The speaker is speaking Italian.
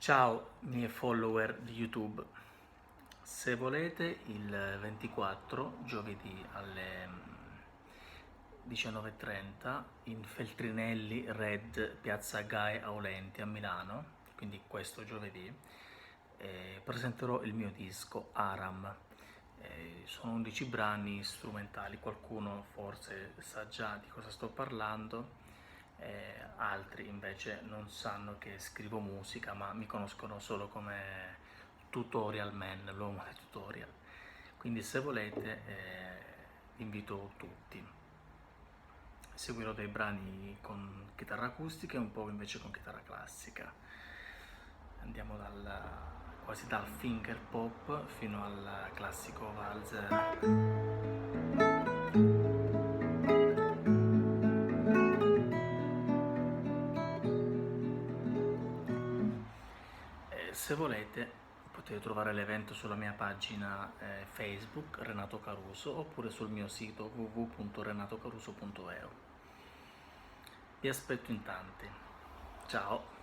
Ciao miei follower di YouTube, se volete il 24 giovedì alle 19:30 in Feltrinelli Red, Piazza Gai Aulenti a Milano, quindi questo giovedì, presenterò il mio disco Aram. Sono 11 brani strumentali, qualcuno forse sa già di cosa sto parlando, altri invece non sanno che scrivo musica, ma mi conoscono solo come Tutorial Man, l'uomo dei tutorial. Quindi se volete invito tutti. Seguirò dei brani con chitarra acustica e un po' invece con chitarra classica. Andiamo quasi dal finger pop fino al classico valzer. Se volete potete trovare l'evento sulla mia pagina Facebook Renato Caruso oppure sul mio sito www.renatocaruso.eu. Vi aspetto in tanti. Ciao!